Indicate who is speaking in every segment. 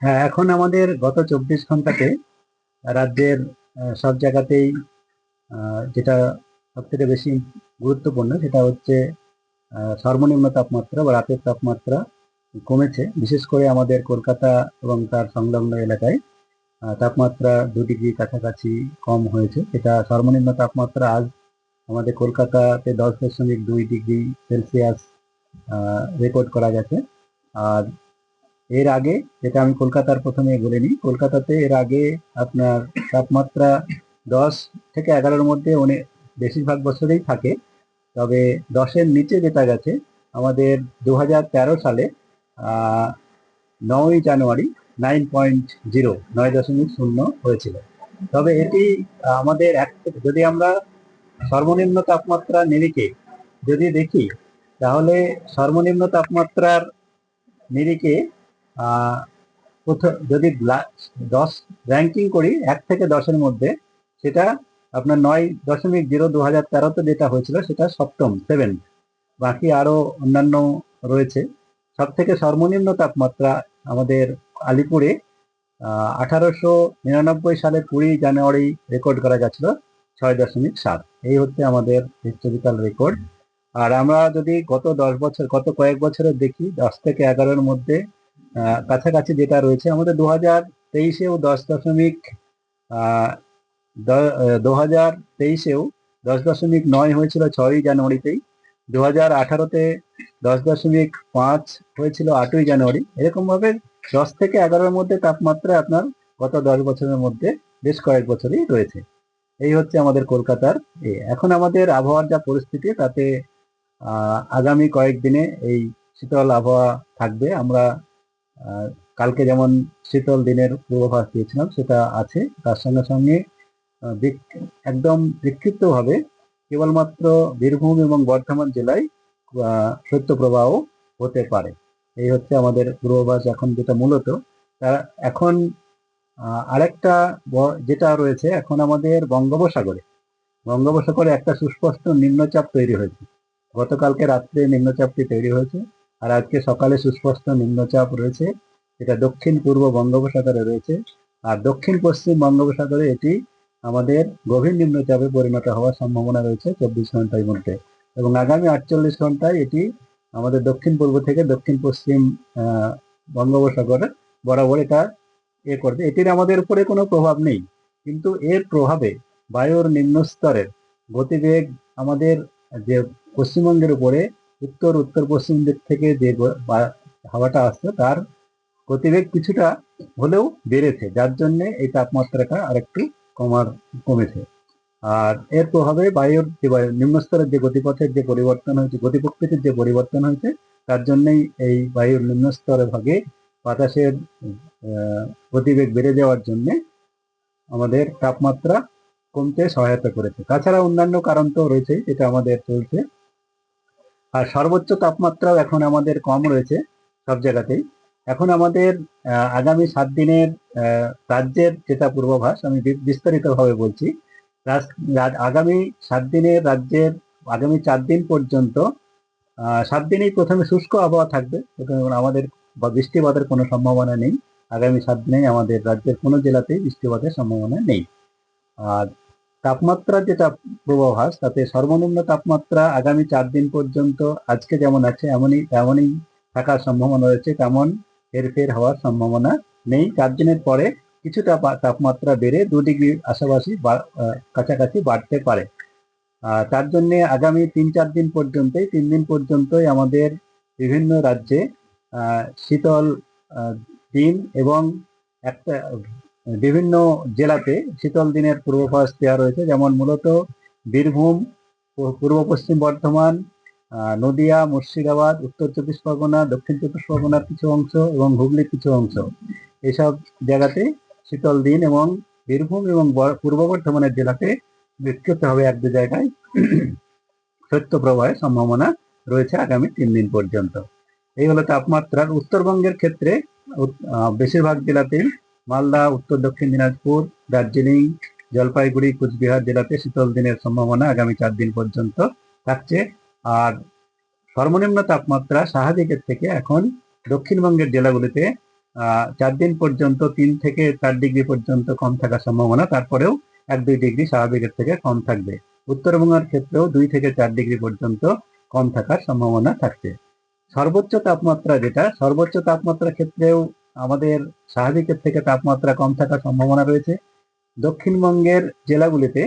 Speaker 1: হ্যাঁ, এখন আমাদের গত 24 ঘন্টাতে রাজ্যের সব জায়গাতেই যেটা সব থেকে বেশি গুরুত্বপূর্ণ সেটা হচ্ছে সর্বনিম্ন তাপমাত্রা বা রাতের তাপমাত্রা কমেছে। বিশেষ করে আমাদের কলকাতা এবং তার সংলগ্ন এলাকায় তাপমাত্রা 2 ডিগ্রি কাছাকাছি কম হয়েছে। এটা সর্বনিম্ন তাপমাত্রা আজ আমাদের কলকাতাতে 10.2 ডিগ্রি সেলসিয়াস রেকর্ড করা গেছে। আর এর আগে, যেটা আমি কলকাতার প্রথমে বলে নিই, কলকাতাতে এর আগে আপনার তাপমাত্রা 10 থেকে 11-র মধ্যে অনেক বেশিরভাগ বছরেই থাকে। তবে 10-এর নিচে যেটা গেছে আমাদের 2013 সালে 9ই জানুয়ারি 9.0, 9.0 হয়েছিল। তবে এটি আমাদের যদি আমরা সর্বনিম্ন তাপমাত্রা নিরিখে যদি দেখি, তাহলে সর্বনিম্ন তাপমাত্রার নিরিখে যদি 10 র্যাঙ্কিং করি 1 থেকে 10-এর মধ্যে, সেটা আপনার 9.0 2013-তে যেটা হয়েছিল সেটা সপ্তম, 7th। বাকি আরো অন্যান্য রয়েছে। সব থেকে সর্বনিম্ন তাপমাত্রা আমাদের আলিপুরে 1899 সালের 20 জানুয়ারি রেকর্ড করা গেছিল 6.7। এই হচ্ছে আমাদের হিস্টোরিক্যাল রেকর্ড। আর আমরা যদি গত কয়েক বছরের দেখি, 10 থেকে 11-র মধ্যে কাছাকাছি যেটা রয়েছে আমাদের 2023-এও 2023-এও 10.9 হয়েছিল 6ই জানুয়ারিতেই। 2018-তে 10.5 হয়েছিল 8ই জানুয়ারি। এরকম ভাবে 10 থেকে 11-র মধ্যে তাপমাত্রা আপনার গত 10 বছরের মধ্যে বেশ কয়েক বছরই রয়েছে। এই হচ্ছে আমাদের কলকাতার এখন আমাদের আবহাওয়ার যা পরিস্থিতি, তাতে আগামী কয়েকদিনে এই শীতল আবহাওয়া থাকবে। আমরা কালকে যেমন শীতল দিনের পূর্বাভাস দিয়েছিলাম সেটা আছে, তার সঙ্গে সঙ্গে একদম বিক্ষিপ্তভাবে কেবলমাত্র বীরভূম এবং বর্ধমান জেলায় শৈত্যপ্রবাহ হতে পারে। এই হচ্ছে আমাদের পূর্বাভাস এখন, যেটা মূলত এখন আরেকটা যেটা রয়েছে এখন আমাদের বঙ্গোপসাগরে একটা সুস্পষ্ট নিম্নচাপ তৈরি হয়েছে। গতকালকে রাত্রে নিম্নচাপটি তৈরি হয়েছে, আর আজকে সকালে সুস্পষ্ট নিম্নচাপ রয়েছে। এটা দক্ষিণ পূর্ব বঙ্গোপসাগরে রয়েছে, আর দক্ষিণ পশ্চিম বঙ্গোপসাগরে এটি আমাদের গভীর নিম্নচাপে পরিণত হওয়ার সম্ভাবনা রয়েছে 24 ঘন্টার মধ্যে। এবং আগামী 48 ঘন্টায় এটি আমাদের দক্ষিণ পূর্ব থেকে দক্ষিণ পশ্চিম বঙ্গোপসাগরে বরাবর এটা করবে। এটির আমাদের উপরে কোনো প্রভাব নেই, কিন্তু এর প্রভাবে বায়ুর নিম্নস্তরের গতিবেগ আমাদের যে পশ্চিমবঙ্গের উপরে উত্তর পশ্চিম দিক থেকে যে হাওয়াটা আসছে তার গতিবেগ কিছুটা হলেও বেড়েছে, যার জন্য এই তাপমাত্রাটা আরেকটু কমেছে। আর এর প্রভাবে বায়ুর যে নিম্নস্তরের যে গতিপথের যে পরিবর্তন হয়েছে, গতিপ্রকৃতির যে পরিবর্তন হয়েছে, তার জন্যই এই বায়ুর নিম্নস্তরে ভাগে বাতাসের গতিবেগ বেড়ে যাওয়ার জন্য আমাদের তাপমাত্রা কমতে সহায়তা করেছে। তাছাড়া অন্যান্য কারণ তো রয়েছেই, যেটা আমাদের চলছে। আর সর্বোচ্চ তাপমাত্রাও এখন আমাদের কম রয়েছে সব জায়গাতেই। এখন আমাদের আগামী 7 দিনের রাজ্যের যেটা পূর্বাভাস, আমি বিস্তারিতভাবে বলছি। আগামী 7 দিনের রাজ্যের আগামী 4 দিন পর্যন্ত 7 দিনেই প্রথমে শুষ্ক আবহাওয়া থাকবে। আমাদের বৃষ্টিপাতের কোনো সম্ভাবনা নেই। আগামী 7 দিনেই আমাদের রাজ্যের কোনো জেলাতেই বৃষ্টিপাতের সম্ভাবনা নেই। আর তাপমাত্রা যেটা পূর্বাভাস, তাতে সর্বনিম্ন তাপমাত্রা আগামী 4 দিন পর্যন্ত আজকে যেমন আছে এমনই থাকার সম্ভাবনা রয়েছে, তেমন হেরফের হওয়ার সম্ভাবনা নেই। 4 দিনের পরে কিছুটা তাপমাত্রা বেড়ে 2 ডিগ্রি আশাবাসী কাছাকাছি বাড়তে পারে। তার জন্য আগামী 3 দিন পর্যন্তই আমাদের বিভিন্ন রাজ্যে শীতল দিন এবং একটা বিভিন্ন জেলাতে শীতল দিনের পূর্বাভাস দেওয়া রয়েছে। যেমন মূলত বীরভূম, পূর্ব পশ্চিম বর্ধমান, নদিয়া, মুর্শিদাবাদ, উত্তর 24 পরগনা, দক্ষিণ 24 পরগনার কিছু অংশ এবং হুগলির কিছু অংশ, এসব জায়গাতে শীতল দিন, এবং বীরভূম এবং পূর্ব বর্ধমানের জেলাতে বিক্ষিপ্তভাবে 1-2 জায়গায় শৈত্যপ্রবাহের সম্ভাবনা রয়েছে আগামী 3 দিন পর্যন্ত। এই হলো তাপমাত্রার। উত্তরবঙ্গের ক্ষেত্রে বেশিরভাগ জেলাতেই মালদা, উত্তর দক্ষিণ দিনাজপুর, দার্জিলিং, জলপাইগুড়ি, কুচবিহার জেলাতে শীতল দিনের সম্ভাবনা আগামী 4 দিন পর্যন্ত থাকছে। আর সর্বনিম্ন তাপমাত্রা স্বাভাবিকের থেকে এখন দক্ষিণবঙ্গের জেলাগুলিতে 4 দিন পর্যন্ত 3 থেকে 4 ডিগ্রি পর্যন্ত কম থাকার সম্ভাবনা, তারপরেও 1-2 ডিগ্রি স্বাভাবিকের থেকে কম থাকবে। উত্তরবঙ্গের ক্ষেত্রেও 2 থেকে 4 ডিগ্রি পর্যন্ত কম থাকার সম্ভাবনা থাকছে। সর্বোচ্চ তাপমাত্রা যেটা, সর্বোচ্চ তাপমাত্রার ক্ষেত্রেও আমাদের স্বাভাবিকের থেকে তাপমাত্রা কম থাকার সম্ভাবনা রয়েছে। দক্ষিণবঙ্গের জেলাগুলিতে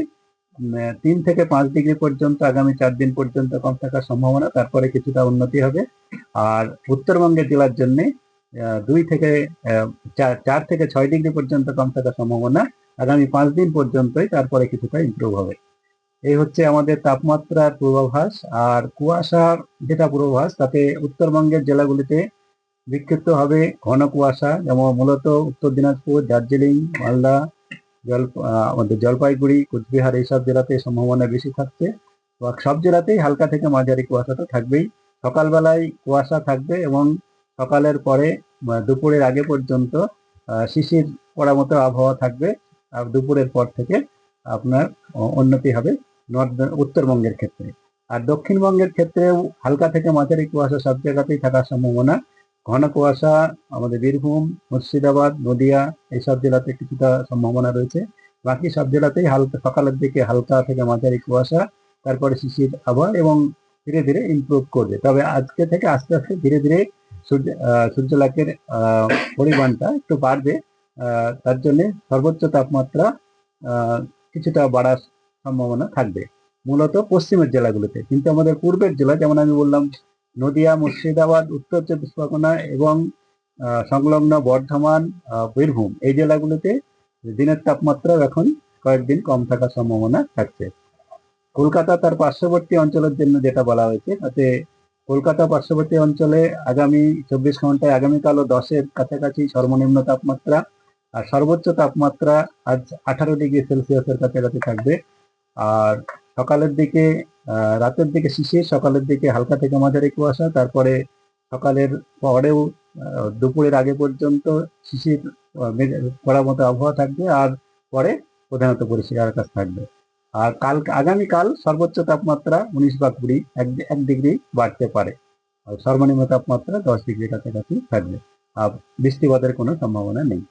Speaker 1: 3 থেকে 5 ডিগ্রি পর্যন্ত আগামী 4 দিন পর্যন্ত কম থাকার সম্ভাবনা, তারপরে কিছুটা উন্নতি হবে। আর উত্তরবঙ্গের জেলার জন্য 4 থেকে 6 ডিগ্রি পর্যন্ত কম থাকার সম্ভাবনা আগামী 5 দিন পর্যন্তই, তারপরে কিছুটা ইমপ্রুভ হবে। এই হচ্ছে আমাদের তাপমাত্রার পূর্বাভাস। আর কুয়াশার যেটা পূর্বাভাস, তাতে উত্তরবঙ্গের জেলাগুলিতে বিক্ষিপ্ত হবে ঘন কুয়াশা, যেমন মূলত উত্তর দিনাজপুর, দার্জিলিং, মালদা, আমাদের জলপাইগুড়ি, কোচবিহার এইসব জেলাতে সম্ভাবনা বেশি থাকছে। সব জেলাতেই হালকা থেকে মাঝারি কুয়াশা তো থাকবেই। সকালবেলায় কুয়াশা থাকবে এবং সকালের পরে দুপুরের আগে পর্যন্ত শিশির পড়ার মতো আবহাওয়া থাকবে। আর দুপুরের পর থেকে আপনার উন্নতি হবে উত্তরবঙ্গের ক্ষেত্রে। আর দক্ষিণবঙ্গের ক্ষেত্রেও হালকা থেকে মাঝারি কুয়াশা সব জায়গাতেই থাকার সম্ভাবনা। ঘন কুয়াশা আমাদের বীরভূম, মুর্শিদাবাদ, নদিয়া এইসব জেলাতে কিছুটা সম্ভাবনা রয়েছে। বাকি সব জেলাতেই হালকা সকালের দিকে হালকা থেকে মাঝারি কুয়াশা, তারপরে শিশির আবহাওয়া এবং ধীরে ধীরে ইমপ্রুভ করবে। তবে আজকে থেকে আস্তে আস্তে ধীরে ধীরে সূর্যালোকের পরিমাণটা একটু বাড়বে। তার জন্য সর্বোচ্চ তাপমাত্রা কিছুটা বাড়ার সম্ভাবনা থাকবে মূলত পশ্চিমের জেলাগুলোতে। কিন্তু আমাদের পূর্বের জেলা, যেমন আমি বললাম নদিয়া, মুর্শিদাবাদ, উত্তর চব্বিশ পরগনা এবং সংলগ্ন বর্ধমান, বীরভূম, এই জেলাগুলোতে দিনের তাপমাত্রা এখন কয়েকদিন কম থাকার সম্ভাবনা থাকছে। কলকাতা তার পার্শ্ববর্তী অঞ্চলের জন্য যেটা বলা হয়েছে, তাতে কলকাতা পার্শ্ববর্তী অঞ্চলে আগামী 24 ঘন্টায় আগামীকালও 10-এর কাছাকাছি সর্বনিম্ন তাপমাত্রা, আর সর্বোচ্চ তাপমাত্রা আজ 18 ডিগ্রি সেলসিয়াসের কাছাকাছি থাকবে। আর সকালের দিকে রাতের দিকে শিশির, সকালের দিকে হালকা থেকে মাঝারি কুয়াশা, তারপরে সকালের পরেও দুপুরের আগে পর্যন্ত শিশির পড়ার মতো আবহাওয়া থাকবে। আর পরে প্রধানত পরিষ্কার আকাশ থাকবে। আর আগামীকাল সর্বোচ্চ তাপমাত্রা 19 বা 20, 1 ডিগ্রি বাড়তে পারে। আর সর্বনিম্ন তাপমাত্রা 10 ডিগ্রির কাছাকাছি থাকবে। আর বৃষ্টিপাতের কোনো সম্ভাবনা নেই।